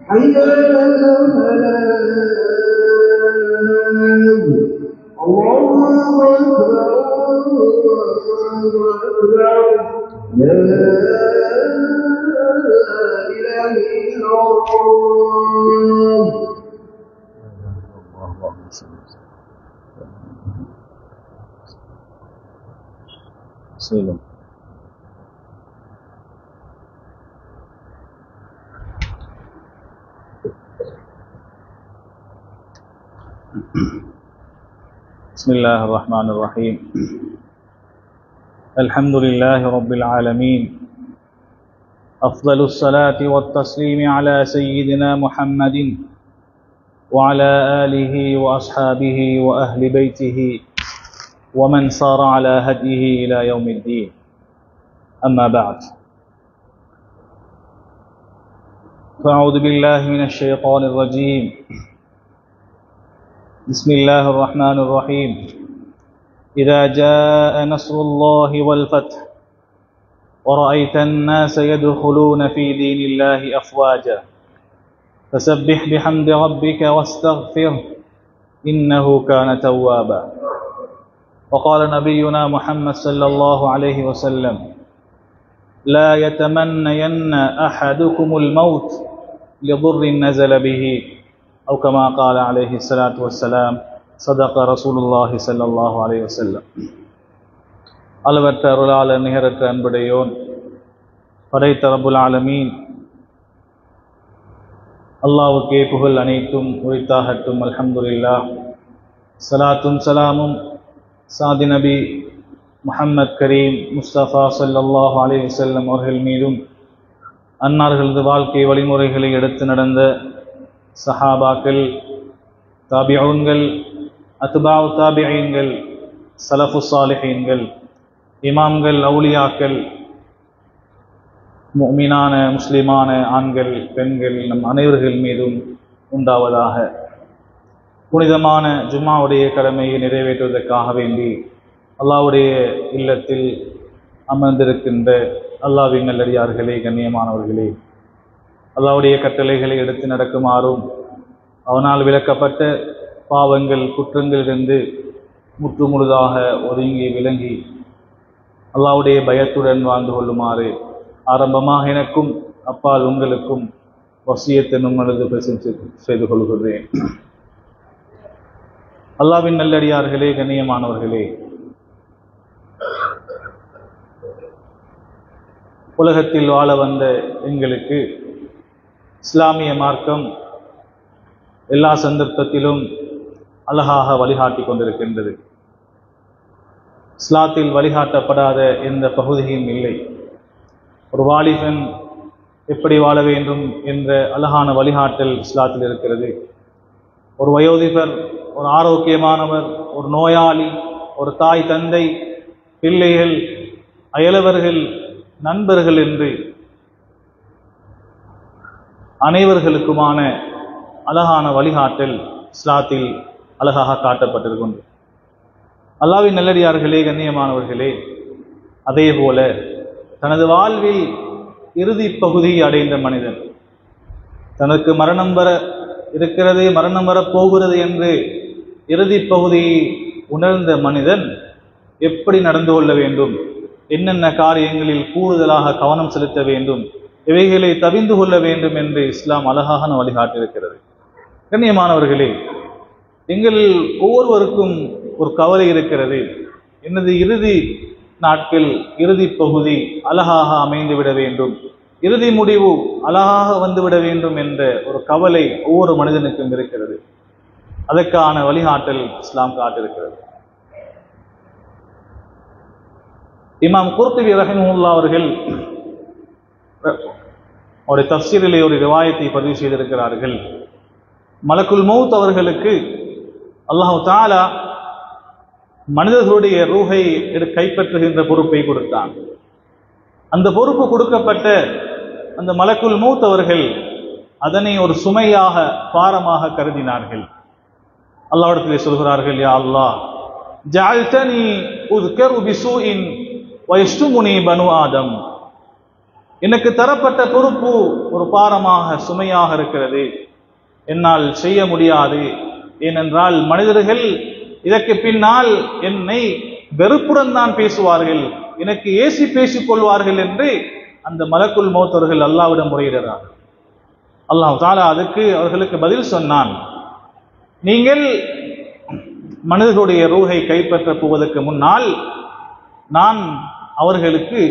حي على الفلاح. الله أكبر الله أكبر لا إله إلا الله. سلام. بسم الله الرحمن الرحيم. الحمد لله رب العالمين. أفضل الصلاة والتسليم على سيدنا محمد وعلى آله وأصحابه وأهل بيته ومن صار على هديه إلى يوم الدين. أما بعد، فأعوذ بالله من الشيطان الرجيم. بسم الله الرحمن الرحيم. إذا جاء نصر الله والفتح ورأيت الناس يدخلون في دين الله أفواجا فسبح بحمد ربك واستغفره إنه كان توابا. وقال نبينا محمد صلى الله عليه وسلم: لا يتمنين أحدكم الموت لضر نزل به، أو كما قال عليه الصلاة والسلام. صدق رسول الله صلى الله عليه وسلم. அளவற்ற அருளாளர் நிகரற்ற அன்புடையோன் படைத்த ரப்புல் ஆலமீன் அல்லாஹ்வுக்கே புகழ் அனைத்தும் உரித்தாகட்டும். அல்ஹம்துலில்லாஹ். ஸலாத்தும் ஸலாமும் சாதி நபி முஹம்மத் கரீம் முஸ்தபா ஸல்லல்லாஹு அலைஹி வஸல்லம் அவர்கள் மீதும், அன்னார்களது வாழ்க்கை வழிமுறைகளை எடுத்து நடந்த சஹாபாக்கள், தாபிஊன்கள், அத்பாஉ தாபிஈன்கள், ஸலஃபு ஸாலிஹீன்கள், இமாம்கள், அவுலியாக்கள், முஃமினான முஸ்லிமான ஆண்கள், பெண்கள், நம் அனைவர்கள் மீதும் உண்டாவதாக. புனிதமான ஜும்மாவுடைய கடமையை நிறைவேற்றுவதற்காக வேண்டி அல்லாஹ்வுடைய இல்லத்தில் அமர்ந்திருக்கின்ற அல்லாஹ்வின் நல்லடியார்களே, கண்ணியமானவர்களே, அல்லாஹ்வுடைய கட்டளைகளை எடுத்து நடக்குமாறும் அவனால் விலக்கப்பட்ட பாவங்கள் குற்றங்களிலிருந்து முற்றுமுழுதாக ஒதுங்கி விளங்கி அல்லாஹ்வுடைய பயத்துடன் வாழ்ந்து கொள்ளுமாறு ஆரம்பமாக எனக்கும் அப்பால் உங்களுக்கும் வசியத்தை உங்களது செய்து கொள்கிறேன். அல்லாஹ்வின் நல்லடியார்களே, கண்ணியமானவர்களே, உலகத்தில் வாழ வந்த எங்களுக்கு இஸ்லாமிய மார்க்கம் எல்லா சந்தர்ப்பத்திலும் அழகாக வழிகாட்டி கொண்டிருக்கின்றது. இஸ்லாத்தில் வழிகாட்டப்படாத எந்த பகுதியும் இல்லை. ஒரு வாலிபன் எப்படி வாழ வேண்டும் என்ற அழகான வழிகாட்டல் இஸ்லாத்தில் இருக்கிறது. ஒரு வயோதிபர், ஒரு ஆரோக்கியமானவர், ஒரு நோயாளி, ஒரு தாய் தந்தை, பிள்ளைகள், அயலவர்கள், நண்பர்கள் என்று அனைவர்களுக்குமான அழகான வழிகாட்டல் இஸ்லாத்தில் அழகாக காட்டப்பட்டிருக்கின்றது. அல்லாஹ்வின் நல்லடியார்களே, கண்ணியமானவர்களே, அதே போல தனது வாழ்வில் இறுதி பகுதியை அடைந்த மனிதன், தனக்கு மரணம் வர இருக்கிறது, மரணம் வரப்போகிறது என்று இறுதி பகுதியை உணர்ந்த மனிதன் எப்படி நடந்து கொள்ள வேண்டும், என்னென்ன காரியங்களில் கூடுதலாக கவனம் செலுத்த வேண்டும், இவைகளை தவிந்து கொள்ள வேண்டும் என்று இஸ்லாம் அழகாக வழிகாட்டியிருக்கிறது. கண்ணியமானவர்களே, எங்களில் ஒவ்வொருவருக்கும் ஒரு கவலை இருக்கிறது. எனது இறுதி நாட்கள், இறுதி பகுதி அழகாக அமைந்துவிட வேண்டும், இறுதி முடிவு அழகாக வந்துவிட வேண்டும் என்ற ஒரு கவலை ஒவ்வொரு மனிதனுக்கும் இருக்கிறது. அதற்கான வழிகாட்டல் இஸ்லாம் காட்டிருக்கிறது. இமாம் குர்துபி ரஹிமஹுல்லாஹ் அவர்கள் அவருடைய தஃசீரிலே ஒரு ரிவாயத்தை பதிவு செய்திருக்கிறார்கள். மலக்குல் மௌத் அவர்களுக்கு அல்லாஹ் தஆலா மனிதர்களுடைய ரூஹை கைப்பற்றுகின்ற பொறுப்பை கொடுத்தான். அந்த பொறுப்பு கொடுக்கப்பட்ட அந்த மலக்குல் மௌத் அவர்கள் அதனை ஒரு சுமையாக, பாரமாக கருதினார்கள். அல்லாஹ்விடத்திலே சொல்கிறார்கள்: யா அல்லாஹ், ஜஅல்தனி உذ்கரு பிஸூஇன் வயஷ்துமுனி பனு ஆதம். எனக்கு தரப்பட்ட பொறுப்பு ஒரு பாரமாக சுமையாக இருக்கிறது, என்னால் செய்ய முடியாது. ஏனென்றால் மனிதர்கள் இதற்கு பின்னால் என்னை வெறுப்புடன் தான் பேசுவார்கள், எனக்கு ஏசி பேசிக் கொள்வார்கள் என்று அந்த மலக்குல் மௌத் அவர்கள் அல்லாஹ்விடம் முறையிடுகிறார்கள். அல்லாஹ் தஆலா அதுக்கு அவர்களுக்கு பதில் சொன்னான், நீங்கள் மனிதர்களுடைய ரூஹை கைப்பற்ற போவதற்கு முன்னால் நான் அவர்களுக்கு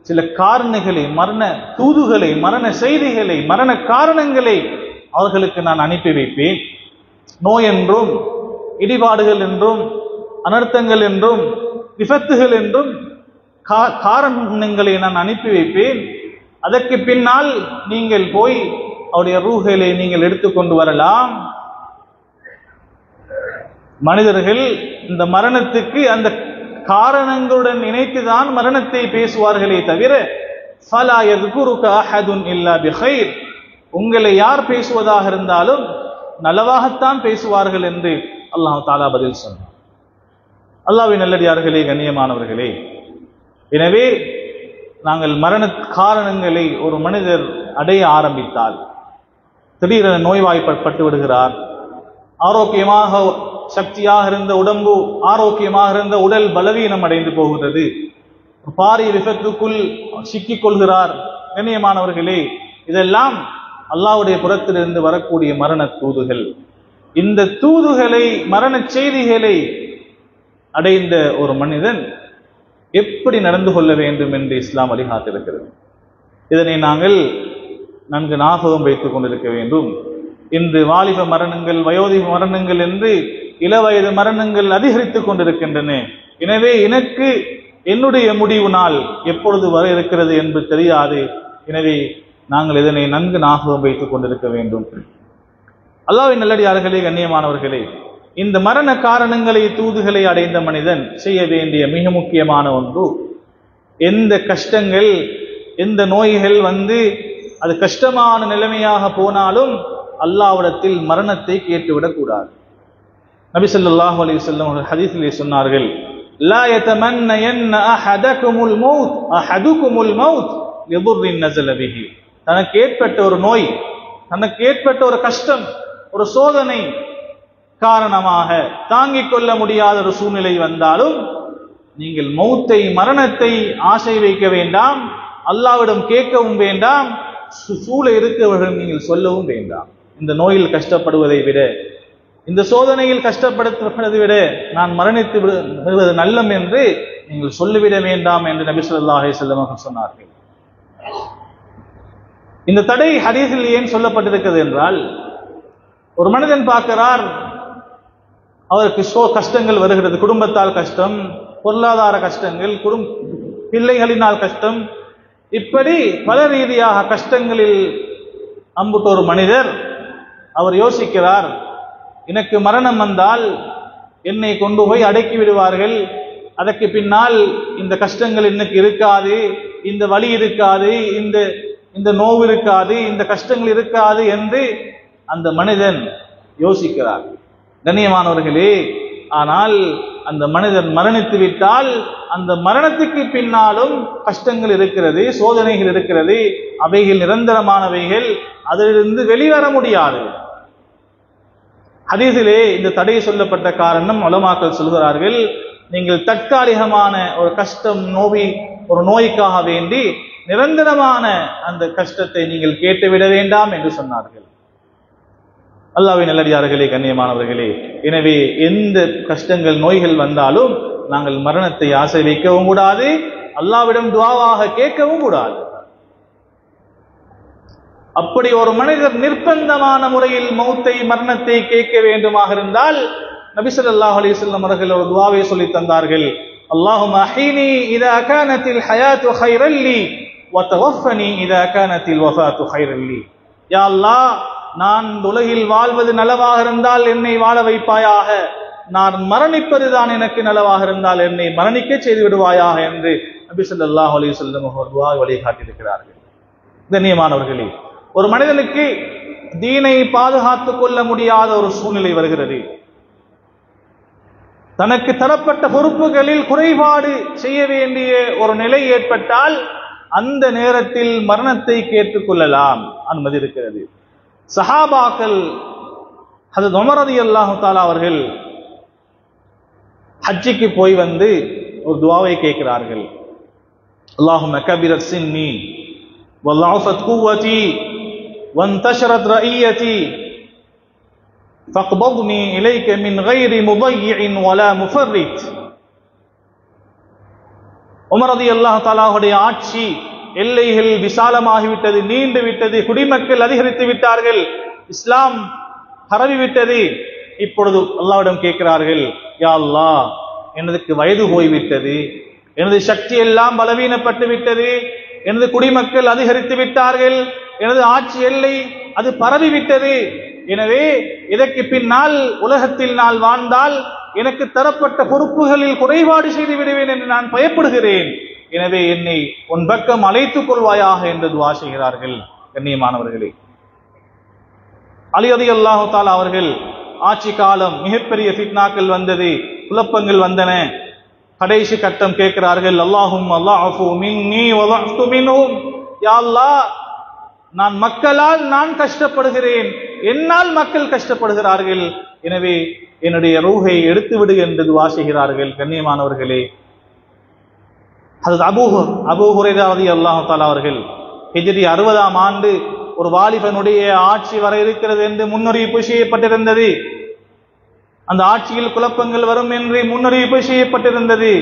சில காரணிகளை, மரண தூதுகளை, மரண செய்திகளை, மரண காரணங்களை அவர்களுக்கு நான் அனுப்பி வைப்பேன். நோய் என்றும் இடிபாடுகள் என்றும் அனர்த்தங்கள் என்றும் விபத்துகள் என்றும் காரணங்களை நான் அனுப்பி வைப்பேன். அதற்கு பின்னால் நீங்கள் போய் அவருடைய ரூஹைகளை நீங்கள் எடுத்துக்கொண்டு வரலாம். மனிதர்கள் இந்த மரணத்துக்கு அந்த காரணங்களுடன் இணைத்துதான் மரணத்தை பேசுவார்களே தவிர ஃபலா யذ்குருக அஹதுன் இல்லா பிகைர், உங்களை யார் பேசுவதாக இருந்தாலும் நலவாகத்தான் பேசுவார்கள் என்று அல்லாஹ் தஆலா பதில் சொன்னார். அல்லாஹ்வின் நல்லடியார்களே, கண்ணியமானவர்களே, எனவே நாங்கள் மரண காரணங்களை ஒரு மனிதர் அடைய ஆரம்பித்தால், திடீரென நோய்வாய்ப்பட்டு விடுகிறார், ஆரோக்கியமாக சக்தியாக இருந்த உடம்பு, ஆரோக்கியமாக இருந்த உடல் பலவீனம் அடைந்து போகிறது, பாரிய விபத்துக்குள் சிக்கிக் கொள்கிறார். கண்ணியமானவர்களே, இதெல்லாம் அல்லாஹ்வுடைய புறத்திலிருந்து வரக்கூடிய மரண தூதுகள். இந்த தூதுகளை, மரண செய்திகளை அடைந்த ஒரு மனிதன் எப்படி நடந்து கொள்ள வேண்டும் என்று இஸ்லாம் வழிகாட்டிருக்கிறது. இதனை நாங்கள் நன்கு ஞாபகம் வைத்துக் கொண்டிருக்க வேண்டும். இன்று வாலிப மரணங்கள், வயோதிக மரணங்கள் என்று இளவயது மரணங்கள் அதிகரித்துக் கொண்டிருக்கின்றன. எனவே எனக்கு என்னுடைய முடிவு நாள் எப்பொழுது வர இருக்கிறது என்று தெரியாது. எனவே நாங்கள் இதனை நன்கு ஞாபகம் வைத்துக் கொண்டிருக்க வேண்டும். அல்லாஹ்வின் நல்லடியார்களே, கண்ணியமானவர்களே, இந்த மரண காரணங்களை, தூதுகளை அடைந்த மனிதன் செய்ய வேண்டிய மிக முக்கியமான ஒன்று, எந்த கஷ்டங்கள், எந்த நோய்கள் வந்து அது கஷ்டமான நிலைமையாக போனாலும் அல்லாஹ்விடத்தில் மரணத்தை கேட்டுவிடக் கூடாது. நபி ஸல்லல்லாஹு அலைஹி வஸல்லம் அவர்கள் ஹதீஸிலே சொன்னார்கள், லா யதமன்னயன்ன அஹதுகுமுல் மௌத் லிதுர்ரின் நஸல பிஹி. தனக்கு ஏற்பட்ட ஒரு நோய், தனக்கு ஏற்பட்ட ஒரு கஷ்டம், ஒரு சோதனை காரணமாக தாங்கிக் கொள்ள முடியாத ஒரு சூழ்நிலை வந்தாலும் நீங்கள் மௌத்தை, மரணத்தை ஆசை வைக்க வேண்டாம், அல்லாஹ்விடம் கேட்கவும் வேண்டாம், சூழ இருக்கவர்கள் நீங்கள் சொல்லவும் வேண்டாம். இந்த நோயில் கஷ்டப்படுவதை விட, இந்த சோதனையில் கஷ்டப்படுவதை விட நான் மரணித்து விடுவது நல்லம் என்று நீங்கள் சொல்லிவிட வேண்டாம் என்று நபி ஸல்லல்லாஹு அலைஹி வஸல்லம் அவர்கள் சொன்னார்கள். இந்த தடை ஹதீஸில் ஏன் சொல்லப்பட்டிருக்கிறது என்றால், ஒரு மனிதன் பார்க்கிறார், அவருக்கு கஷ்டங்கள் வருகிறது, குடும்பத்தால் கஷ்டம், பொருளாதார கஷ்டங்கள், பிள்ளைகளினால் கஷ்டம், இப்படி பல ரீதியாக கஷ்டங்களில் அம்புட்ட ஒரு மனிதர் அவர் யோசிக்கிறார், எனக்கு மரணம் வந்தால் என்னை கொண்டு போய் அடக்கி விடுவார்கள், அதற்கு பின்னால் இந்த கஷ்டங்கள் எனக்கு இருக்காது, இந்த வலி இருக்காது, இந்த நோவு இருக்காது, இந்த கஷ்டங்கள் இருக்காது என்று அந்த மனிதன் யோசிக்கிறார். கண்ணியமானவர்களே, ஆனால் அந்த மனிதன் மரணித்து விட்டால் அந்த மரணத்துக்கு பின்னாலும் கஷ்டங்கள் இருக்கிறது, சோதனைகள் இருக்கிறது, அவைகள் நிரந்தரமானவைகள், அதிலிருந்து வெளிவர முடியாது. ஹதீஸிலே இந்த தடை சொல்லப்பட்ட காரணம் உலமாக்கள் சொல்கிறார்கள், நீங்கள் தற்காலிகமான ஒரு கஷ்டம், ஒரு நோய்க்காக வேண்டி நிரந்தரமான அந்த கஷ்டத்தை நீங்கள் கேட்டுவிட வேண்டாம் என்று சொன்னார்கள். அல்லாஹ்வின் நல்லடியார்களே, கண்ணியமானவர்களே, எனவே எந்த கஷ்டங்கள், நோய்கள் வந்தாலும் நாங்கள் மரணத்தை ஆசை வைக்கவும் கூடாது, அல்லாஹ்விடம் துஆவாக கேட்கவும் கூடாது. அப்படி ஒரு மனிதர் நிர்பந்தமான முறையில் மௌத்தை, மரணத்தை கேட்க வேண்டுமாக இருந்தால் நபி ஸல்லல்லாஹு அலைஹி வஸல்லம் அவர்கள் ஒரு துஆவை சொல்லி தந்தார்கள், அல்லாஹும்ம அஹீனி இதா கானத்தில் ஹயாத்து கைரல் லி வ தவஃபனி இதா கானத்தில் வஃபாத்து கைரல் லி. யா அல்லாஹ், நான் உலகில் வாழ்வது நலவாக இருந்தால் என்னை வாழ வைப்பாயாக, நான் மரணிப்பதுதான் எனக்கு நலவாக இருந்தால் என்னை மரணிக்க செய்து விடுவாயாக என்று நபி ஸல்லல்லாஹு அலைஹி வஸல்லம் அவர்கள் துஆவை வழிகாட்டியிருக்கிறார்கள். கண்ணியமானவர்களே, ஒரு மனிதனுக்கு தீனை பாதுகாத்துக் கொள்ள முடியாத ஒரு சூழ்நிலை வருகிறது, தனக்கு தரப்பட்ட பொறுப்புகளில் குறைபாடு செய்ய வேண்டிய ஒரு நிலை ஏற்பட்டால் அந்த நேரத்தில் மரணத்தை கேட்டுக்கொள்ளலாம், அனுமதி இருக்கிறது. சஹாபாக்கள் ஹஜ்ரத் உமர் ரலியல்லாஹு தஆலா அவர்கள் ஹஜ்ஜுக்கு போய் வந்து ஒரு துஆவை கேட்கிறார்கள். அல்லாஹும்ம கபிரத் சின்னி வல்லஅஃபத் குவதி வன்தஷரத் ரஇயதி ஃபக்பத்னி இலைக மின் கைரி முضيع வலா முஃபர்ரித். உமர் ரலியல்லாஹு தஆலாவுடைய ஆட்சி எல்லைகள் விசாலமாகிவிட்டது, நீண்டு விட்டது, குடிமக்கள் அதிகரித்து விட்டார்கள், இஸ்லாம் பரவி விட்டது. இப்பொழுது அல்லாஹ்விடம் கேட்கிறார்கள், யா அல்லாஹ், எனக்கு வயது போய்விட்டது, எனது சக்தி எல்லாம் பலவீனப்பட்டு விட்டது, எனது குடிமக்கள் அதிகரித்து விட்டார்கள், எனது ஆட்சி எல்லை அது பரவிவிட்டது. எனவே இதற்கு பின்னால் உலகத்தில் நான் வாழ்ந்தால் எனக்கு தரப்பட்ட பொறுப்புகளில் குறைபாடு செய்து விடுவேன் என்று நான் பயப்படுகிறேன். எனவே என்னை உன் பக்கம் அழைத்துக் கொள்வாயாக என்று துஆ செய்கிறார்கள். கண்ணியமானவர்களே, அலி ரலியல்லாஹு தஆலா அவர்கள் ஆட்சி காலம் மிகப்பெரிய ஃபித்னாக்கள் வந்தது, குழப்பங்கள் வந்தன. கடைசி கட்டம் கேட்கிறார்கள், அல்லாஹும்ம அல்லாஹு மின்னி வலஅஃது மின்ஹும். யா அல்லாஹ், நான் மக்களால் நான் கஷ்டப்படுகிறேன், என்னால் மக்கள் கஷ்டப்படுகிறார்கள், எனவே என்னுடைய ரூஹை எடுத்து விடு என்று துஆ செய்கிறார்கள். கண்ணியமானவர்களே, ஹஜ்ரத் அபூ ஹுரைரா ரலியல்லாஹு தஆலா அவர்கள் ஹிஜ்ரி 60ஆம் ஆண்டு ஒரு வாலிபனுடைய ஆட்சி வர இருக்கிறது என்று முன்னறிவிப்பு செய்யப்பட்டிருந்தது. அந்த ஆட்சியில் குழப்பங்கள் வரும் என்று முன்னறிவிப்பு செய்யப்பட்டிருந்தது.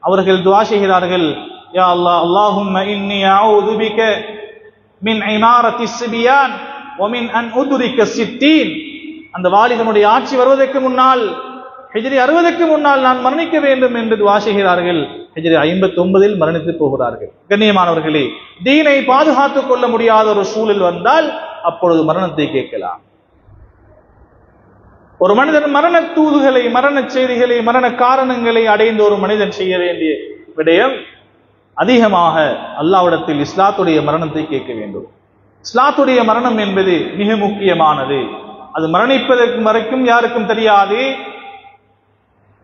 அவர்கள் துஆ செய்கிறார்கள், யா அல்லாஹ், அல்லாஹும்ம இன்னி அஊது பிக மின் இமாரத்தி ஸிபியான் வ மின் அன் உத்ரிக ஸித்தீன். அந்த வாலிபனுடைய ஆட்சி வருவதற்கு முன்னால், ஹிஜ்ரி 60க்கு முன்னால் நான் மரணிக்க வேண்டும் என்று துஆ செய்கிறார்கள். ஹிஜ்ரி 59இல் மரணித்து போகிறார்கள். கண்ணியமானவர்களே, தீனை பாதுகாத்துக் கொள்ள முடியாத ஒரு சூழல் வந்தால் அப்பொழுது மரணத்தை கேட்கலாம். ஒரு மனிதன் மரண தூதுகளை, மரண செய்திகளை, மரண காரணங்களை அடைந்த ஒரு மனிதன் செய்ய வேண்டிய விடயம் அதிகமாக அல்லாஹ்விடத்தில் இஸ்லாத்துடைய மரணத்தை கேட்க வேண்டும். இஸ்லாத்துடைய மரணம் என்பது மிக முக்கியமானது. அது மரணிப்பதற்கு வரைக்கும் யாருக்கும் தெரியாது,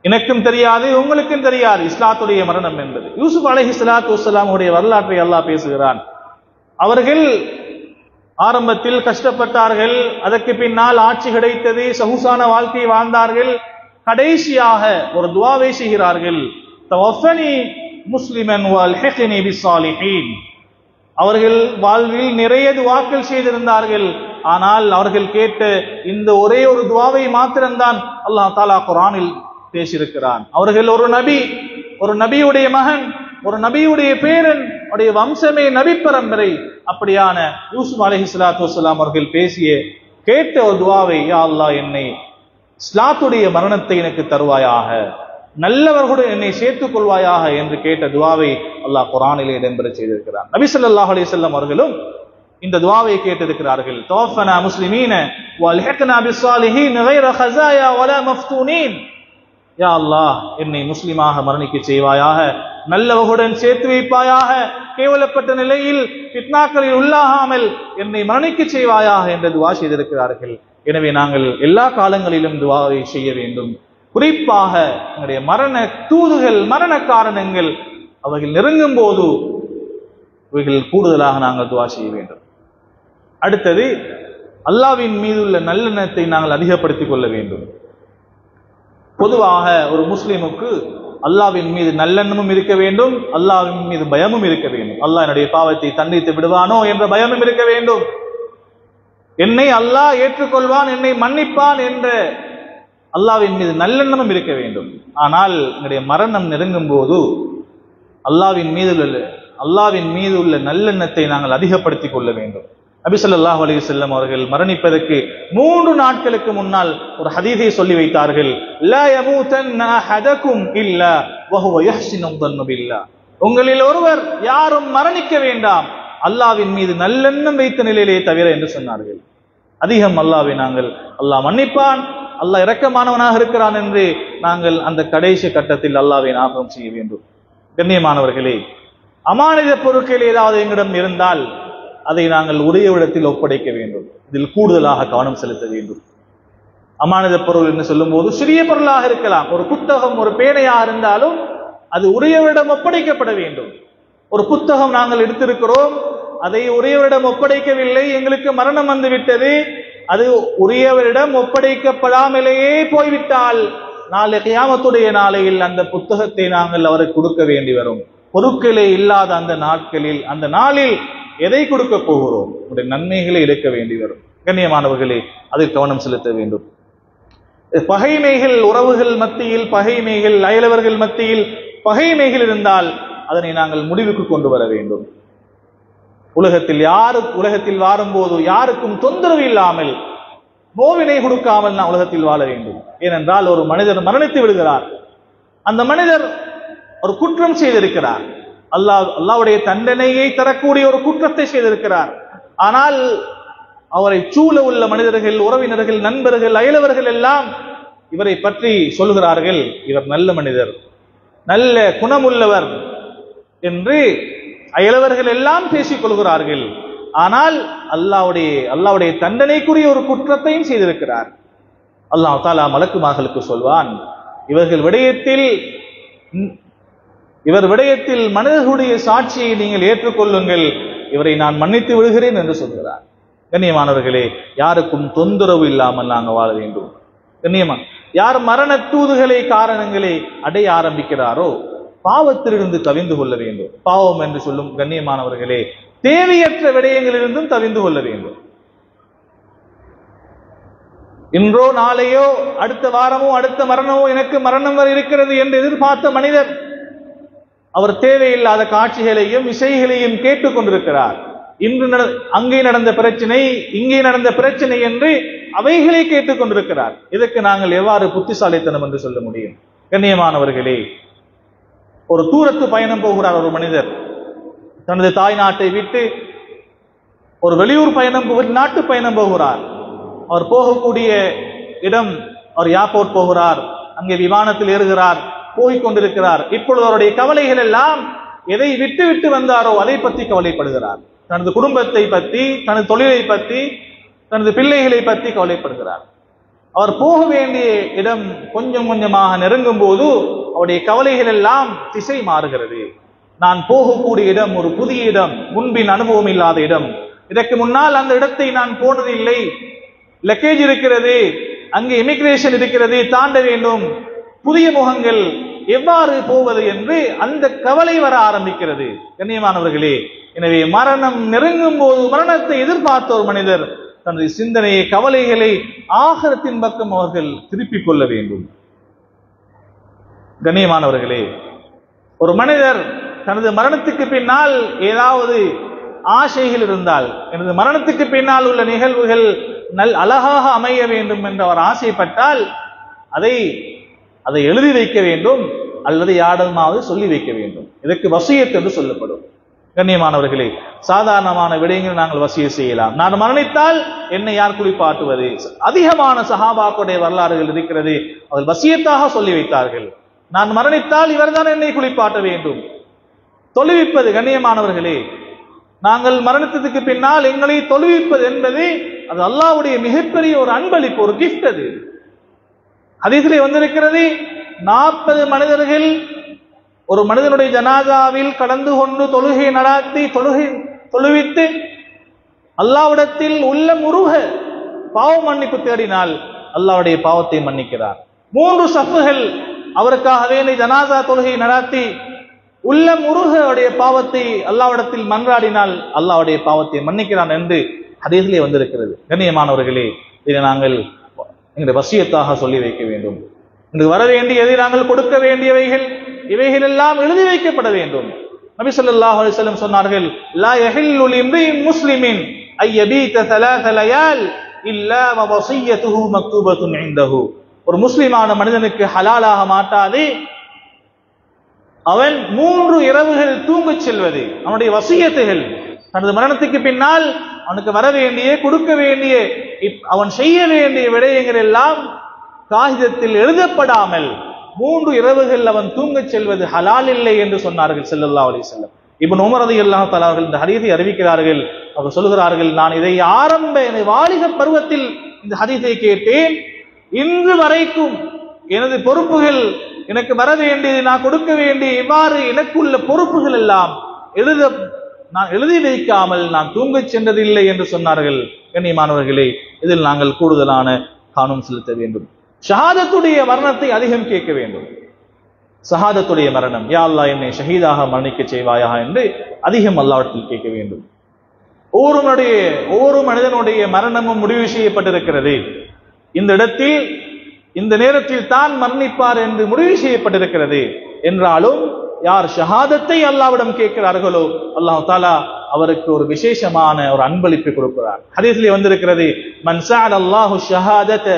எனக்கும் தெரியாது, உங்களுக்கும் தெரியாது இஸ்லாத்துடைய மரணம் என்பது. யூசுப் அலைஹிஸ்ஸலாத்து வஸ்ஸலாமுடைய வரலாற்றை அல்லாஹ் பேசுகிறான். அவர்கள் ஆரம்பத்தில் கஷ்டப்பட்டார்கள், அதற்கு பின்னால் ஆட்சி கிடைத்தது, சொகுசான வாழ்க்கை வாழ்ந்தார்கள். கடைசியாக ஒரு துஆவை செய்கிறார்கள், தவஃபனி முஸ்லிமன் வல்ஹிக்னி பிஸ்ஸாலிஹீன். அவர்கள் வாழ்வில் நிறைய துஆக்கள் செய்திருந்தார்கள், ஆனால் அவர்கள் கேட்ட இந்த ஒரே ஒரு துஆவை மாத்திரம்தான் அல்லாஹ் தஆலா குர்ஆனில் பேசியிருக்கிறான். அவர்கள் ஒரு நபி, ஒரு நபியுடைய மகன், ஒரு நபியுடைய பேரன், அவருடைய வம்சமே நபி பரம்பரை. அப்படியான யூசுப் அலைஹிஸ்ஸலாத்து வஸ்ஸலாம் அவர்கள் பேசிய கேட்ட ஒரு துஆவை, யா அல்லாஹ், என்னை இஸ்லாத்துடைய மரணத்தை எனக்கு தருவாயாக, நல்லவர்களுடன் என்னை சேர்த்துக் கொள்வாயாக என்று கேட்ட துஆவை அல்லாஹ் குர்ஆனிலே இடம்பெற செய்திருக்கிறார். நபி ஸல்லல்லாஹு அலைஹி வஸல்லம் அவர்களும் இந்த துஆவை கேட்டிருக்கிறார்கள், தவஃபனா முஸ்லிமீன வல்ஹிக்னா பிஸ்ஸாலிஹீன் கைர ஹஸாயா வலா மஃப்தூனீன். யா அல்லாஹ், என்னை முஸ்லிமாக மரணிக்க செய்வாயாக, நல்லவர்களுடன் சேர்த்து வைப்பாயாக, கேவலப்பட்ட நிலையில் ஃபித்னாக்களில் உள்ளாகாமல் என்னை மரணிக்க செய்வாயாக என்று துஆ செய்திருக்கிறார்கள். எனவே நாங்கள் எல்லா காலங்களிலும் துஆவை செய்ய வேண்டும். குறிப்பாக எங்களுடைய மரண தூதுகள், மரண காரணங்கள் அவர்கள் நெருங்கும் போது இவைகள் கூடுதலாக நாங்கள் துஆ செய்ய வேண்டும். அடுத்தது, அல்லாஹ்வின் மீது உள்ள நல்லெண்ணத்தை நாங்கள் அதிகப்படுத்திக் கொள்ள வேண்டும். பொதுவாக ஒரு முஸ்லிமுக்கு அல்லாஹ்வின் மீது நல்லெண்ணமும் இருக்க வேண்டும், அல்லாஹ்வின் மீது பயமும் இருக்க வேண்டும். அல்லாஹ் என்னுடைய பாவத்தை தண்டித்து விடுவானோ என்ற பயமும் இருக்க வேண்டும். என்னை அல்லாஹ் ஏற்றுக்கொள்வான், என்னை மன்னிப்பான் என்ற அல்லாஹ்வின் மீது நல்லெண்ணமும் இருக்க வேண்டும். ஆனால் என்னுடைய மரணம் நெருங்கும் போது அல்லாஹ்வின் மீது உள்ள நல்லெண்ணத்தை நாங்கள் அதிகப்படுத்திக் கொள்ள வேண்டும். நபி ஸல்லல்லாஹு அலைஹி வஸல்லம் அவர்கள் மரணிப்பதற்கு 3 நாட்களுக்கு முன்னால் ஒரு ஹதீஸை சொல்லி வைத்தார்கள், லா யமூதன்ன அஹதகும் இல்லா வஹுவ யஹ்சினு ظن பில்லாஹ். உங்களில் ஒருவர் யாரும் மரணிக்க வேண்டாம், அல்லாஹ்வின் மீது நல்லெண்ணம் வைத்த நிலையிலே தவிர என்று சொன்னார்கள். அதிகம் அல்லாஹ்வை நாங்கள், அல்லாஹ் மன்னிப்பான், அல்லாஹ் இரக்கமானவனாக இருக்கிறான் என்று நாங்கள் அந்த கடைசி கட்டத்தில் அல்லாஹ்வை ஞாபகம் செய்ய வேண்டும். கண்ணியமானவர்களே, அமானித பொருட்கள் ஏதாவது எங்களிடம் இருந்தால் அதை நாங்கள் உரிய இடத்தில் ஒப்படைக்க வேண்டும். இதில் கூடுதலாக கவனம் செலுத்த வேண்டும். அமானித பொருள் என்று சொல்லும் போது சிறிய பொருளாக இருக்கலாம், ஒரு புத்தகம், ஒரு பேனையாக இருந்தாலும் அது உரியவரிடம் ஒப்படைக்கப்பட வேண்டும். ஒரு புத்தகம் நாங்கள் எடுத்திருக்கிறோம், அதை உரியவரிடம் ஒப்படைக்கவில்லை, எங்களுக்கு மரணம் வந்து விட்டது, அது உரியவரிடம் ஒப்படைக்கப்படாமலேயே போய்விட்டால் நாளை கியாமத்துடைய நாளையில் அந்த புத்தகத்தை நாங்கள் அவருக்கு கொடுக்க வேண்டி வரும். பொருட்களே இல்லாத அந்த நாட்களில், அந்த நாளில் எதை கொடுக்க போகிறோம்? உடைய நன்மைகளை எடுக்க வேண்டி வரும். கண்ணியமானவர்களே, அதில் கவனம் செலுத்த வேண்டும். பகைமைகள், உறவுகள் மத்தியில் பகைமைகள், அயலவர்கள் மத்தியில் பகைமைகள் இருந்தால் அதனை நாங்கள் முடிவுக்கு கொண்டு வர வேண்டும். உலகத்தில் வாழும்போது யாருக்கும் தொந்தரவு இல்லாமல், நோவினை கொடுக்காமல் நாம் உலகத்தில் வாழ வேண்டும். ஏனென்றால் ஒரு மனிதர் மரணித்து விடுகிறார், அந்த மனிதர் ஒரு குற்றம் செய்திருக்கிறார், அல்லாஹ்வுடைய தண்டனையை தரக்கூடிய ஒரு குற்றத்தை செய்திருக்கிறார். ஆனால் அவரை சூழ உள்ள மனிதர்கள், உறவினர்கள், நண்பர்கள், அயலவர்கள் எல்லாம் இவரை பற்றி சொல்கிறார்கள், இவர் நல்ல மனிதர், நல்ல குணமுள்ளவர் என்று அயலவர்கள் எல்லாம் பேசிக் கொள்கிறார்கள். ஆனால் அல்லாஹ்வுடைய தண்டனைக்குரிய ஒரு குற்றத்தையும் செய்திருக்கிறார். அல்லாஹ் தஆலா மலக்குமார்களுக்கு சொல்வான், இவர் விடயத்தில் மனிதர்களுடைய சாட்சியை நீங்கள் ஏற்றுக்கொள்ளுங்கள், இவரை நான் மன்னித்து விடுகிறேன் என்று சொல்கிறார். கண்ணியமானவர்களே, யாருக்கும் தொந்தரவு இல்லாமல் நாங்கள் வாழ வேண்டும். கண்ணியமான யார் மரண தூதுகளை, காரணங்களை அடைய ஆரம்பிக்கிறாரோ பாவத்திலிருந்து தவிந்து கொள்ள வேண்டும். பாவம் என்று சொல்லும் கண்ணியமானவர்களே, தேவையற்ற விடயங்களிலிருந்தும் தவிந்து கொள்ள வேண்டும். இன்றோ நாளையோ அடுத்த வாரமோ அடுத்த மரணமோ எனக்கு மரணம் வர இருக்கிறது என்று எதிர்பார்த்த மனிதர் அவர் தேவையில்லாத காட்சிகளையும் இசைகளையும் கேட்டுக் கொண்டிருக்கிறார். இன்று அங்கே நடந்த பிரச்சனை, இங்கே நடந்த பிரச்சனை என்று அவைகளை கேட்டுக் கொண்டிருக்கிறார். இதற்கு நாங்கள் எவ்வாறு புத்திசாலித்தனம் என்று சொல்ல முடியும்? கண்ணியமானவர்களே, ஒரு தூரத்து பயணம் போகிறார் ஒரு மனிதர், தனது தாய் நாட்டை விட்டு ஒரு வெளியூர் பயணம், நாட்டு பயணம் போகிறார். அவர் போகக்கூடிய இடம், அவர் ஏர்போர்ட் போகிறார், அங்கே விமானத்தில் ஏறுகிறார், போய்கொண்டிருக்கிறார். இப்பொழுது அவருடைய கவலைகள் எல்லாம் எதை விட்டு விட்டு வந்தாரோ அதை பற்றி கவலைப்படுகிறார். தனது குடும்பத்தை பற்றி, தனது தொழிலை பற்றி, தனது பிள்ளைகளை பற்றி கவலைப்படுகிறார். அவர் போக வேண்டிய இடம் கொஞ்சம் கொஞ்சமாக நெருங்கும் போது அவருடைய கவலைகள் எல்லாம் திசை மாறுகிறது. நான் போகக்கூடிய இடம் ஒரு புதிய இடம், முன்பின் அனுபவம் இல்லாத இடம், இதற்கு முன்னால் அந்த இடத்தை நான் போனதில்லை, லக்கேஜ் இருக்கிறது, அங்கே இமிகிரேஷன் இருக்கிறது, தாண்ட வேண்டும், புதிய முகங்கள், எவ்வாறு போவது என்று அந்த கவலை வர ஆரம்பிக்கிறது. கண்ணியமானவர்களே, எனவே மரணம் நெருங்கும் போது மரணத்தை எதிர்பார்த்த ஒரு மனிதர் தனது சிந்தனையை, கவலைகளை ஆகிரத்தின் பக்கம் அவர்கள் திருப்பிக் கொள்ள வேண்டும். கண்ணியமானவர்களே, ஒரு மனிதர் தனது மரணத்துக்கு பின்னால் ஏதாவது ஆசைகள் இருந்தால், எனது மரணத்துக்கு பின்னால் உள்ள நிகழ்வுகள் அழகாக அமைய வேண்டும் என்று அவர் ஆசைப்பட்டால் அதை எழுதி வைக்க வேண்டும், அல்லது யாரிடமாவது சொல்லி வைக்க வேண்டும். இதற்கு வசியத் என்று சொல்லப்படும். கண்ணியமானவர்களே, சாதாரணமான விடயங்கள் நாங்கள் வசிய செய்யலாம். நான் மரணித்தால் என்னை யார் குளிப்பாட்டுவது? அதிகமான சஹாபாக்களுடைய வரலாறுகள் இருக்கிறது, அவர்கள் வசியத்தாக சொல்லி வைத்தார்கள், நான் மரணித்தால் இவர்தான் என்னை குளிப்பாட்ட வேண்டும். தொழுவிப்பது, கண்ணியமானவர்களே, நாங்கள் மரணத்துக்கு பின்னால் எங்களை தொழுவிப்பது என்பது அது அல்லாஹ்வுடைய மிகப்பெரிய ஒரு அன்பளிப்பு, ஒரு கிஃப்ட். அது ஹதீஸிலே வந்திருக்கிறது, 40 மனிதர்கள் ஒரு மனிதனுடைய ஜனாதாவில் கலந்து கொண்டு தொழுகை நடாத்தி தொழுவித்து அல்லாஹ்விடத்தில் உள்ள முருக பாவ மன்னிப்பு தேடினால் அல்லாஹ்வுடைய பாவத்தை மன்னிக்கிறார். 3 சஃப்புகள் அவருக்காகவே ஜனாதா தொழுகை நடாத்தி உள்ள முருகனுடைய பாவத்தை அல்லாஹ்விடத்தில் மன்றாடினால் அல்லாஹ்வுடைய பாவத்தை மன்னிக்கிறான் என்று ஹதீஸிலே வந்திருக்கிறது. கண்ணியமானவர்களே, இதை நாங்கள் எங்களுடைய வசியத்தாக சொல்லி வைக்க வேண்டும். இன்று வர வேண்டியதை நாங்கள் கொடுக்க வேண்டியவைகள் இவைகள் எல்லாம் எழுதி வைக்கப்பட வேண்டும். நபி ஸல்லல்லாஹு அலைஹி வஸல்லம் சொன்னார்கள், லா யஹில்லு லிம்ரிஇன் முஸ்லிமின் ஐ யபீத ثلاث லயால் இல்லா வஸியத்துஹு மக்தூபத்துன் இன்தஹு. ஒரு முஸ்லிமான மனிதனுக்கு ஹலாலாக மாட்டாது அவன் 3 இரவுகள் தூங்கச் செல்வது. அவனுடைய வசியத்துகள், தனது மரணத்துக்கு பின்னால் அவனுக்கு வர வேண்டிய, கொடுக்க வேண்டிய, அவன் செய்ய வேண்டிய விடயங்கள் எல்லாம் காகிதத்தில் எழுதப்படாமல் 3 இரவுகள் அவன் தூங்கச் செல்வது ஹலால் இல்லை என்று சொன்னார்கள் ஸல்லல்லாஹு அலைஹி வஸல்லம். இப்னு உமர் ரலியல்லாஹு தஆலா அவர்கள் இந்த ஹதீஸை அறிவிக்கிறார்கள். அவர் சொல்கிறார்கள், நான் இதை வாலிப பருவத்தில் இந்த ஹதீஸை கேட்டேன், இன்று வரைக்கும் எனது பொறுப்புகள், எனக்கு வர வேண்டியது, நான் கொடுக்க வேண்டிய, இவ்வாறு எனக்குள்ள பொறுப்புகள் எல்லாம் நான் எழுதி வைக்காமல் நான் தூங்கச் சென்றதில்லை என்று சொன்னார்கள். கண்ணியமானவர்களே, இதில் நாங்கள் கூடுதலான கவனம் செலுத்த வேண்டும். ஷஹாதத்துடைய மரணத்தை அதிகம் கேட்க வேண்டும். ஷஹாதத்துடைய மரணம், யா அல்லாஹ் என்னை ஷஹீதாக மரணிக்க செய்வாயா என்று அதிகம் அல்லாஹ்விடத்தில் கேட்க வேண்டும். ஒவ்வொரு மனிதனுடைய மரணமும் முடிவு செய்யப்பட்டிருக்கிறது. இந்த இடத்தில் இந்த நேரத்தில் தான் மரணிப்பார் என்று முடிவு செய்யப்பட்டிருக்கிறது. என்றாலும் யார் ஷஹாதத்தை அல்லாஹ்விடம் கேட்கிறார்களோ அல்லாஹ் தஆலா அவருக்கு ஒரு விசேஷமான ஒரு அன்பளிப்பு கொடுக்கிறார். ஹதீஸிலே வந்திருக்கிறது, மன் சஅல அல்லாஹு ஷஹாதத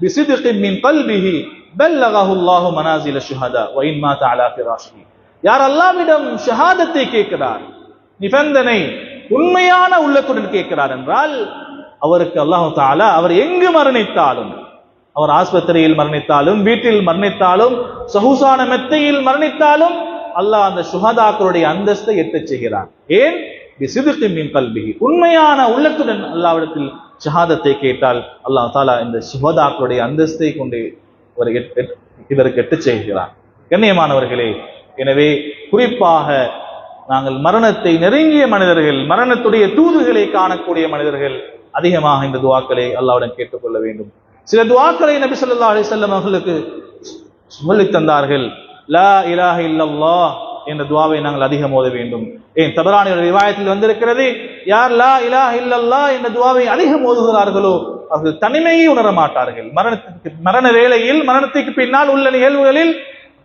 பிஸித்கின் மின் கல்பிஹி பல்லகஹு அல்லாஹு மனாசில ஷுஹதா வ இன் மாத அலா ஃபிராஷிஹி. யார் அல்லாஹ்விடம் ஷஹாதத்தை கேட்கிறார், நிபந்தனை உண்மையான உள்ளத்துடன் கேட்கிறார் என்றால் அவருக்கு அல்லாஹ் தஆலா அவர் எங்கு மரணித்தாலும், அவர் ஆஸ்பத்திரியில் மரணித்தாலும், வீட்டில் மரணித்தாலும், சொகுசான மெத்தையில் மரணித்தாலும் அல்லாஹ் அந்த ஷுஹதாக்களுடைய அந்தஸ்தை எட்டச் செய்கிறார். ஏன்? பிஸித்கின் மின் கல்பிஹி, உண்மையான உள்ளத்துடன் அல்லாஹ்விடத்தில் ஷஹாதத்தை கேட்டால் அல்லாஹ் தஆலா இந்த ஷுஹதாக்களுடைய அந்தஸ்தை கொண்டு இதற்கு எட்டச் செய்கிறார். கண்ணியமானவர்களே, எனவே குறிப்பாக நாங்கள் மரணத்தை நெருங்கிய மனிதர்கள், மரணத்துடைய தூதுகளை காணக்கூடிய மனிதர்கள் அதிகமாக இந்த துஆக்களை அல்லாஹ்விடம் கேட்டுக்கொள்ள வேண்டும். சில துஆக்களை நபி ஸல்லல்லாஹு அலைஹி வஸல்லம் அவர்களுக்கு சொல்லித் தந்தார்கள். லா இலாஹ இல்லல்லாஹ் என்ற துஆவை நாங்கள் அதிகம் ஓத வேண்டும். ஏன் தபரானியுடைய ரிவாயத்தில் வந்திருக்கிறது, யார் லா இலாஹ இல்லல்லாஹ் என்ற துஆவை அதிகம் ஓதுகிறார்களோ அவர்கள் தனிமையை உணர மாட்டார்கள். மரண வேளையில், மரணத்துக்கு பின்னால் உள்ள நிகழ்வுகளில்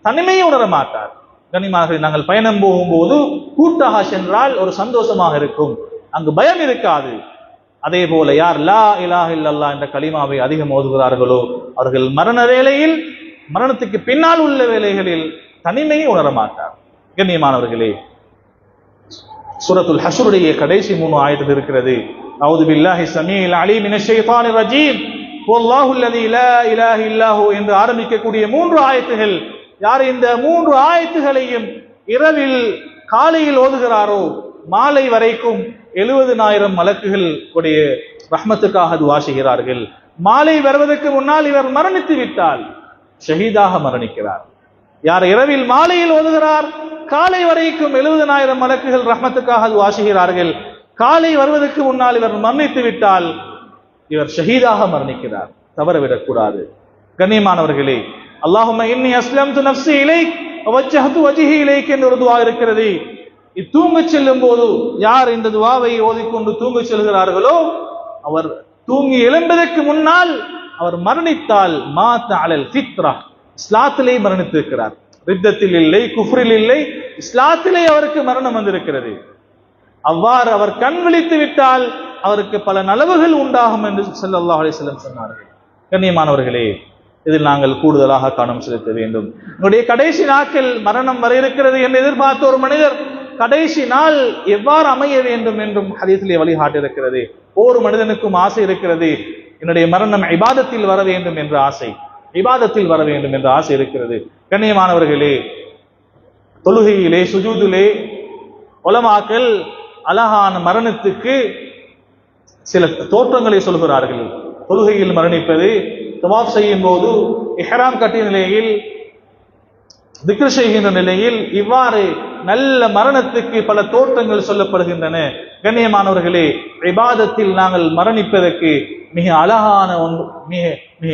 தனிமையை உணர மாட்டார். கண்ணியமானவர்களே, நாங்கள் பயணம் போகும்போது கூட்டாக சென்றால் ஒரு சந்தோஷமாக இருக்கும், அங்கு பயம் இருக்காது. அதே போல யார் லா இலாஹ இல்லல்லாஹ் என்ற கலிமாவை அதிகம் ஓதுகிறார்களோ அவர்கள் மரண வேளையில், மரணத்துக்கு பின்னால் உள்ள வேளைகளில் தனிமையை உணர மாட்டார். கண்ணியமானவர்களே, சூரத்துல் ஹஷ்ருடைய கடைசி 3 ஆயத்தில் இருக்கிறது, அஊது பில்லாஹி ஸமீஇல் அலீம் மினஷ் ஷைத்தானிர் ரஜீம் வல்லாஹு அல்லதீ லா இலாஹ இல்லஹு என்று ஆரம்பிக்கக்கூடிய 3 ஆயத்துகள். யார் இந்த 3 ஆயத்துகளையும் இரவில் காலையில் ஓதுகிறாரோ மாலை வரைக்கும் 70,000 மலக்குகள் உடைய ரஹ்மத்துக்காக துஆ செய்கிறார்கள். மாலை வருவதற்கு முன்னால் இவர் மரணித்து விட்டால் ஷஹீதாக மரணிக்கிறார். யார் இரவில் மாலையில் ஓதுகிறார், காலை வரைக்கும் 70,000 மலக்குகள் ரஹ்மத்துக்காக துஆ செய்கிறார்கள். காலை வருவதற்கு முன்னால் இவர் மரணித்து விட்டால் இவர் ஷஹீதாக மரணிக்கிறார். தவறவிடக்கூடாது. கண்ணியமானவர்களே, அல்லாஹும்ம இன்னி அஸ்லம்து நஃப்ஸி இலைக் வஜ்ஜஹது வஜ்ஹி இலைக் என்ற ஒரு துஆ இருக்கிறது. தூங்கச் செல்லும் போது யார் இந்த துஆவை ஓதிக்கொண்டு தூங்கச் செல்கிறார்களோ அவர் தூங்கி எழும்பதற்கு முன்னால் அவர் மரணித்தால் மாத அலல் ஃபித்ரா, இஸ்லாத்திலே மரணித்திருக்கிறார். ரித்தத்தில் இல்லை, குஃப்ரில் இல்லை, இஸ்லாத்திலே அவருக்கு மரணம் வந்திருக்கிறது. அவ்வாறு அவர் கண் விழித்து விட்டால் அவருக்கு பல நலவுகள் உண்டாகும் என்று ஸல்லல்லாஹு அலைஹி வஸல்லம் சொன்னார்கள். கண்ணியமானவர்களே, இதில் நாங்கள் கூடுதலாக கவனம் செலுத்த வேண்டும். என்னுடைய கடைசி நாட்கள் மரணம் வர இருக்கிறது என்று எதிர்பார்த்த ஒரு மனிதர் கடைசி நாள் எவ்வாறு அமைய வேண்டும் என்றும் ஹதீஸிலே வழிகாட்டி இருக்கிறது. ஒவ்வொரு மனிதனுக்கும் ஆசை இருக்கிறது, என்னுடைய மரணம் இபாதத்தில் வர வேண்டும் என்ற ஆசை, இபாதத்தில் வர வேண்டும் என்ற ஆசை இருக்கிறது. கண்ணியமானவர்களே, தொழுகையிலே சுஜூதிலே உலமாக்கள் அழகான மரணத்துக்கு சில தோற்றங்களை சொல்கிறார்கள். தொழுகையில் மரணிப்பது, தவாஃப் செய்யும் போது, இஹ்ராம் கட்டிய நிலையில், திக்ர் செய்கின்ற நிலையில், இவ்வாறு நல்ல மரணத்துக்கு பல தோற்றங்கள் சொல்லப்படுகின்றன. கண்ணியமானவர்களே, இபாதத்தில் நாங்கள் மரணிப்பதற்கு மிக அழகான மிக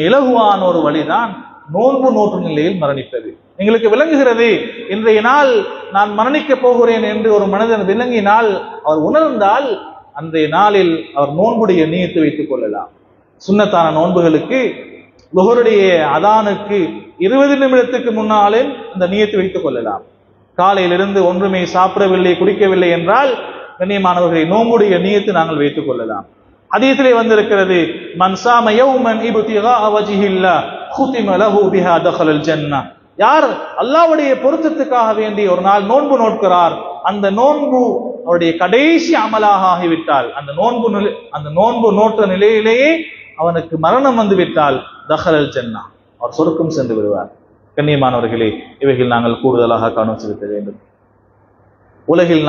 இலகுவான ஒரு வழிதான் நோன்பு நோற்று நிலையில் மரணிப்பது. எங்களுக்கு விளங்குகிறது, இன்றைய நாள் நான் மரணிக்கப் போகிறேன் என்று ஒரு மனிதன் விளங்கினால், அவர் உணர்ந்தால் அன்றைய நாளில் அவர் நோன்புடைய நியத்து வைத்துக் கொள்ளலாம். சுன்னத்தான நோன்புகளுக்கு லுஹருடைய அதானுக்கு 20 நிமிடத்துக்கு முன்னாலே அந்த நியத்து வைத்துக் கொள்ளலாம். காலையிலிருந்து ஒன்றுமே சாப்பிடவில்லை, குடிக்கவில்லை என்றால் கண்ணியமானவர்களை நோன்புடைய நியத்து நாங்கள் வைத்துக் கொள்ளலாம். ஹதீஸிலே வந்திருக்கிறது, மன் ஸாம யௌமன் இப்திகா வஜ்ஹில்லாஹ் குதிம லஹு பிஹா தഖலல் ஜன்னah. யார் அல்லாஹ்வுடைய பொருத்தத்துக்காக வேண்டி ஒரு நாள் நோன்பு நோட்கிறார், அந்த நோன்பு அவருடைய கடைசி அமலாக ஆகிவிட்டால், அந்த நோன்பு நோற்ற நிலையிலேயே அவனுக்கு மரணம் வந்து விட்டால் தഖலல் ஜன்னah, அவர் சொர்க்கம் சென்று விடுவார். கண்ணியமானவர்களே, இவைகள் நாங்கள் கூடுதலாக கவனம் செலுத்த வேண்டும். உலகில்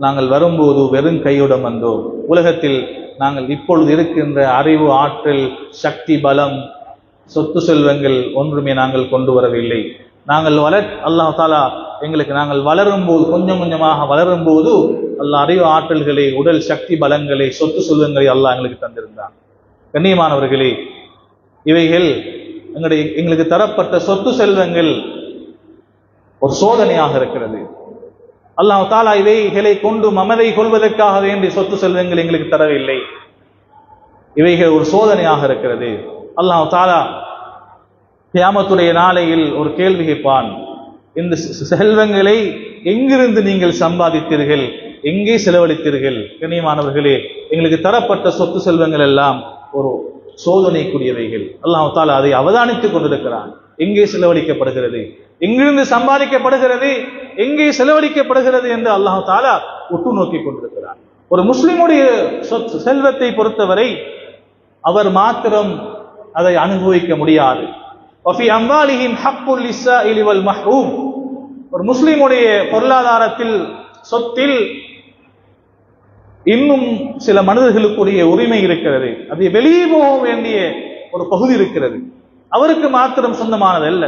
நாங்கள் வரும்போது வெறும் கையுடன் வந்தோம். உலகத்தில் நாங்கள் இப்பொழுது இருக்கின்ற அறிவு, ஆற்றல், சக்தி, பலம், சொத்து செல்வங்கள் ஒன்றுமே நாங்கள் கொண்டு வரவில்லை. நாங்கள் அல்லாஹ் தஆலா எங்களுக்கு நாங்கள் வளரும் போது கொஞ்சம் கொஞ்சமாக வளரும் போது அல்லாஹ் அறிவு ஆற்றல்களை, உடல் சக்தி பலங்களை, சொத்து செல்வங்களை அல்லாஹ் எங்களுக்கு தந்திருந்தான். கண்ணியமானவர்களே, இவைகள் எங்களுக்கு தரப்பட்ட சொத்து செல்வங்கள் ஒரு சோதனையாக இருக்கிறது. அல்லாஹ் தஆலா இவைகளை கொண்டு மமதை கொள்வதற்காக வேண்டிய சொத்து செல்வங்கள் எங்களுக்கு தரவில்லை. இவைகள் ஒரு சோதனையாக இருக்கிறது. அல்லாஹ் தஆலா கியாமத்துடைய நாளையில் ஒரு கேள்வி கேட்பான். இந்த செல்வங்களை எங்கிருந்து நீங்கள் சம்பாதித்தீர்கள், எங்கே செலவழித்தீர்கள்? கண்ணியமானவர்களே, எங்களுக்கு தரப்பட்ட சொத்து செல்வங்கள் எல்லாம் ஒரு சோதனைக்குரியவைகள். அல்லாஹ் தஆலா அதை அவதானித்துக் கொண்டிருக்கிறான். எங்கே செலவழிக்கப்படுகிறது, எங்கிருந்து சம்பாதிக்கப்படுகிறது, எங்கே செலவழிக்கப்படுகிறது என்று அல்லாஹ் தஆலா உற்று நோக்கி கொண்டிருக்கிறான். ஒரு முஸ்லிமுடைய செல்வத்தை பொறுத்தவரை அவர் மாத்திரம் அதை அனுபவிக்க முடியாது. ஒரு முஸ்லிமுடைய பொருளாதாரத்தில், சொத்தில் இன்னும் சில மனிதர்களுக்குரிய உரிமை இருக்கிறது. அது வெளியே போக வேண்டிய ஒரு பகுதி இருக்கிறது. அவருக்கு மாத்திரம் சொந்தமானது அல்ல.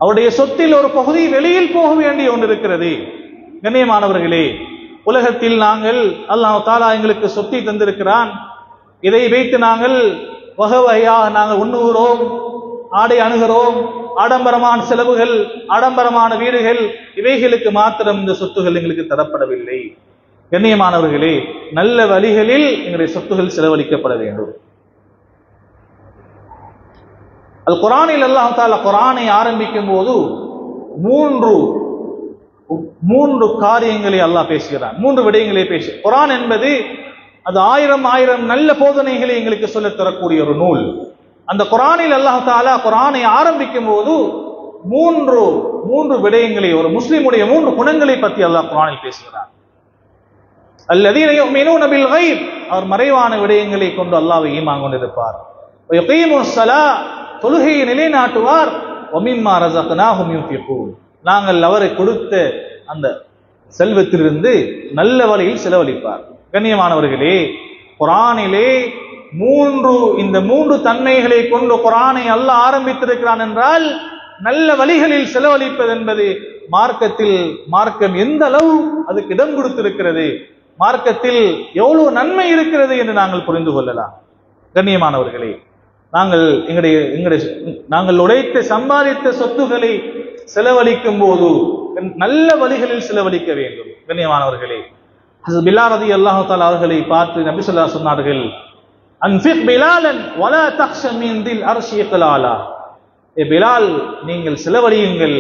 அவருடைய சொத்தில் ஒரு பகுதி வெளியில் போக வேண்டிய ஒன்று இருக்கிறது. கண்ணியமானவர்களே, உலகத்தில் நாங்கள் அல்லாஹ் தஆலா எங்களுக்கு சொத்தை தந்திருக்கிறான். இதை வைத்து நாங்கள் வகை வகையாக நாங்கள் உண்ணுகிறோம், ஆடை அணுகிறோம், ஆடம்பரமான செலவுகள், ஆடம்பரமான வீடுகள், இவைகளுக்கு மாத்திரம் இந்த சொத்துகள் எங்களுக்கு தரப்படவில்லை. கண்ணியமானவர்களே, நல்ல வழிகளில் எங்களுடைய சொத்துகள் செலவழிக்கப்பட வேண்டும். அல் குர்ஆனில் அல்லாஹ் தஆலா குர்ஆனை ஆரம்பிக்கும் போது மூன்று காரியங்களை அல்லாஹ் பேசுகிறான், மூன்று விடயங்களை குர்ஆன் என்பது அது ஆயிரம் நல்ல போதனைகளை எங்களுக்கு சொல்லித் தரக்கூடிய ஒரு நூல். அந்த குர்ஆனில் அல்லாஹ் தஆலா குர்ஆனை ஆரம்பிக்கும் போது மூன்று விடயங்களை, ஒரு முஸ்லிமுடைய மூன்று குணங்களை பற்றி அல்லாஹ் குர்ஆனில் பேசுகிறான். அல்லதீன யுமினூன பில் கைப், அவர் மறைவான விடயங்களை கொண்டு அல்லாஹ்வை ஈமான் கொண்டிருப்பார். வயகீமுஸ் ஸலாத், தொழுகையை நிலைநாட்டுவார். வமிம்மா ரஸக்னாஹும் யுன்ஃபிகூன், நாங்கள் அவரை கொடுத்த அந்த செல்வத்திலிருந்து நல்ல வழியில் செலவழிப்பார். கண்ணியமானவர்களே, குர்ஆனிலே இந்த மூன்று தன்மைகளை கொண்டு குர்ஆனை அல்லாஹ் ஆரம்பித்திருக்கிறான் என்றால், நல்ல வழிகளில் செலவழிப்பது என்பது மார்க்கம் எந்த அளவு அதுக்கு இடம் கொடுத்திருக்கிறது, மார்க்கத்தில் எவ்வளவு நன்மை இருக்கிறது என்று நாங்கள் புரிந்து கொள்ளலாம். கண்ணியமானவர்களே, நாங்கள் உழைத்த சம்பாதித்த சொத்துக்களை செலவழிக்கும் போது நல்ல வழிகளில் செலவழிக்க வேண்டும். கண்ணியமானவர்களே, ஹஸரத் பிலால் ரலியல்லாஹு தஆலா அவர்களை பார்த்து நபி ஸல்லல்லாஹு அலைஹி வஸல்லம் சொன்னார்கள், அன்ஃபிக் பிலாலன் வலா தக்ஷ மின் தில் அர்ஷி இக்லாலா, ஏ பிலால், நீங்கள் செலவழியுங்கள்,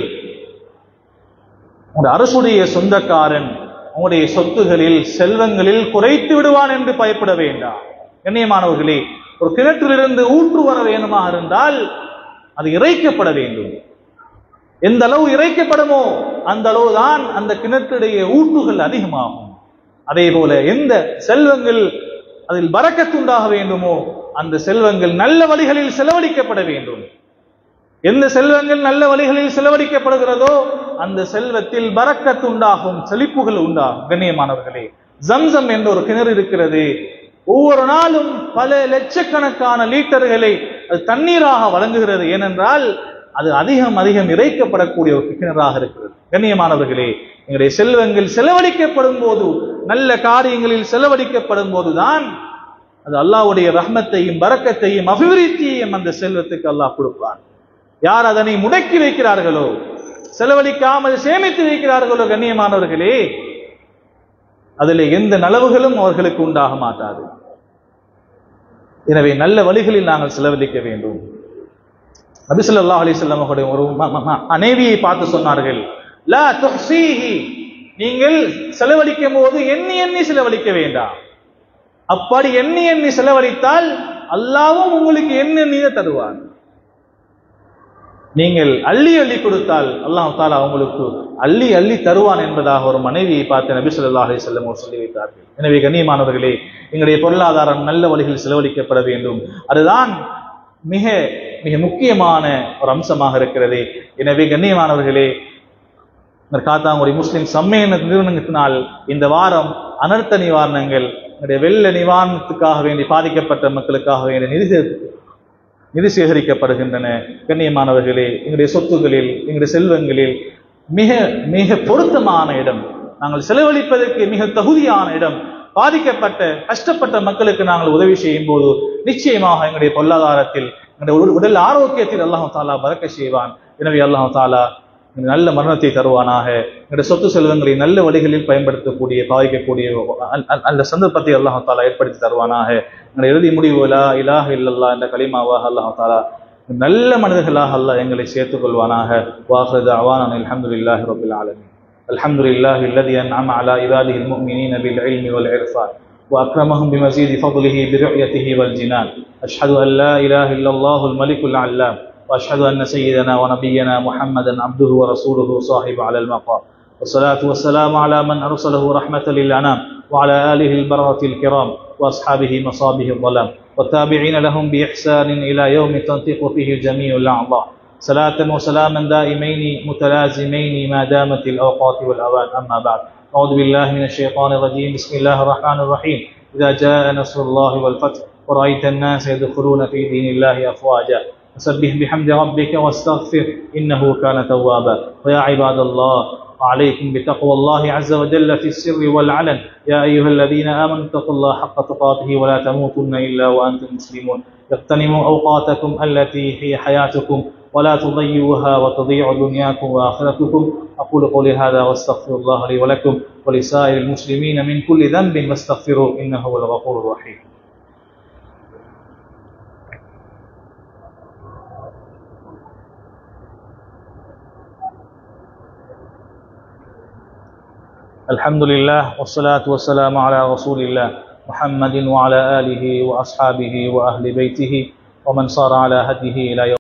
உங்களுடைய அரசுடைய சொந்தக்காரன் உங்களுடைய சொத்துகளில் செல்வங்களில் குறைத்து விடுவான் என்று பயப்பட வேண்டாம். கண்ணியமானவர்களே, ஒரு கிணற்றிலிருந்து ஊற்று வர வேண்டுமாக இருந்தால் அது இறைக்கப்பட வேண்டும். எந்த அளவு இறைக்கப்படுமோ அந்த அளவுதான் அந்த கிணற்றுடைய ஊற்றுகள் அதிகமாகும். அதே போல எந்த செல்வங்கள் அதில் பரக்கத்துண்டாக வேண்டுமோ அந்த செல்வங்கள் நல்ல வழிகளில் செலவழிக்கப்பட வேண்டும். எந்த செல்வங்கள் நல்ல வழிகளில் செலவழிக்கப்படுகிறதோ அந்த செல்வத்தில் பரக்கத்துண்டாகும், செழிப்புகள் உண்டாகும். கண்ணியமானவர்களே, ஜம்சம் என்ற ஒரு கிணறு இருக்கிறது. ஒவ்வொரு நாளும் பல லட்சக்கணக்கான லிட்டர்களை அது தண்ணீராக வழங்குகிறது. ஏனென்றால் அது அதிகம் இறைக்கப்படக்கூடிய ஒரு கிணறாக இருக்கிறது. கண்ணியமானவர்களே, எங்களுடைய செல்வங்கள் செலவழிக்கப்படும் போது, நல்ல காரியங்களில் செலவழிக்கப்படும் போதுதான் அது அல்லாஹ்வுடைய ரஹ்மத்தையும் பரக்கத்தையும் அபிவிருத்தியையும் அந்த செல்வத்துக்கு அல்லாஹ் கொடுப்பான். யார் அதனை முடக்கி வைக்கிறார்களோ, செலவழிக்காமல் சேமித்து வைக்கிறார்களோ, கண்ணியமானவர்களே, அதில் எந்த நலவுகளும் அவர்களுக்கு உண்டாக மாட்டாது. எனவே நல்ல வழிகளில் நாங்கள் செலவழிக்க வேண்டும். நபி ஸல்லல்லாஹு அலைஹி வஸல்லம் அவருடைய ஒரு மனைவியை பார்த்து சொன்னார்கள், லா துஹ்ஸீஹி, நீங்கள் செலவழிக்கும் போது எண்ணி செலவழிக்க வேண்டாம். அப்படி எண்ணி செலவழித்தால் அல்லாஹ்வும் உங்களுக்கு எண்ணி தருவார். நீங்கள் அள்ளி கொடுத்தால் அல்லாஹ் தஆலா உங்களுக்கு அள்ளி தருவான் என்பதாக ஒரு மனைவியை பார்த்து நபி ஸல்லல்லாஹு அலைஹி வஸல்லம் சொல்லி வைத்தார்கள். எனவே கண்ணியமானவர்களே, எங்களுடைய பொருளாதாரம் நல்ல வழிகளில் செலவழிக்கப்பட வேண்டும். அதுதான் மிக மிக முக்கியமான ஒரு அம்சமாக இருக்கிறது. எனவே கண்ணியமானவர்களே, காத்தாங்குடி முஸ்லிம் சம்மேளன நிறுவனத்தினால் இந்த வாரம் அனர்த்த நிவாரணங்கள், வெள்ள நிவாரணத்துக்காக வேண்டி பாதிக்கப்பட்ட மக்களுக்காக வேண்டிய நிதி நிதி சேகரிக்கப்படுகின்றன. கண்ணியமானவர்களே, எங்களுடைய சொத்துகளில், எங்களுடைய செல்வங்களில் மிக மிக பொருத்தமான இடம், நாங்கள் செலவழிப்பதற்கு மிக தகுதியான இடம், பாதிக்கப்பட்ட கஷ்டப்பட்ட மக்களுக்கு நாங்கள் உதவி செய்யும் போது நிச்சயமாக எங்களுடைய பொருளாதாரத்தில், எங்களுடைய உடல் ஆரோக்கியத்தில் அல்லாஹ் தாலா பரக்க செய்வான். எனவே அல்லாஹ் தாலா நல்ல மரணத்தை தருவானாக. எங்களுடைய சொத்து செல்வங்களை நல்ல வழிகளில் பயன்படுத்தக்கூடிய, பாதிக்கக்கூடிய அந்த சந்தர்ப்பத்தை அல்லாஹ் தாலா ஏற்படுத்தி தருவானாக. எங்களுடைய இறுதி முடிவு லா இலாஹ இல்லல்லாஹ் என்ற கலிமாவாக அல்லாஹ் தாலா நல்ல மனிதர்களாக அல்லாஹ் எங்களை சேர்த்துக் கொள்வானாக. வாஹிரு தஅவானா அல்ஹம்துலில்லாஹி ரப்பில் ஆலமீன். அல்ஹம்துலில்லாஹி அல்லதி அன்அம அலா இபாதிஹில் முஃமினீன பில் இல்மி வல் இர்ஃபான் وأكرمهم بمزيد فضله برؤيته والجنان. أشهد أن لا إله إلا الله الملك العلام، وأشهد أن سيدنا ونبينا محمدا عبده ورسوله صاحب على المقام، والصلاة والسلام على من أرسله رحمة للأنام، وعلى آله البررة الكرام، وأصحابه مصابه الظلام، والتابعين لهم بإحسان إلى يوم تنطق فيه جميع الأعضاء. صلاة وسلاما دائمين متلازمين ما دامت الأوقات والأوان. أما بعد، أعوذ بالله من الشيطان الرجيم. بسم الله الرحمن الرحيم. إذا جاء نصر الله والفتح ورأيت الناس يدخلون في دين الله أفواجا فسبح بحمد ربك واستغفر إنه كان توابا. ويا عباد الله، عليكم بتقوى الله عز وجل في السر والعلن. يا أيها الذين آمنوا اتقوا الله حق تقاته ولا تموتن إلا وأنتم مسلمون. اغتنموا أوقاتكم التي هي حياتكم ولا تضيعوها وتضيع دنياكم وآخرتكم. أقول قولي هذا واستغفر الله لي ولكم ولسائر المسلمين من كل ذنب واستغفروه إنه هو الغفور الرحيم. الحمد لله والصلاة والسلام على رسول الله محمد وعلى آله وأصحابه وأهل بيته ومن صار على هديه إلى يوم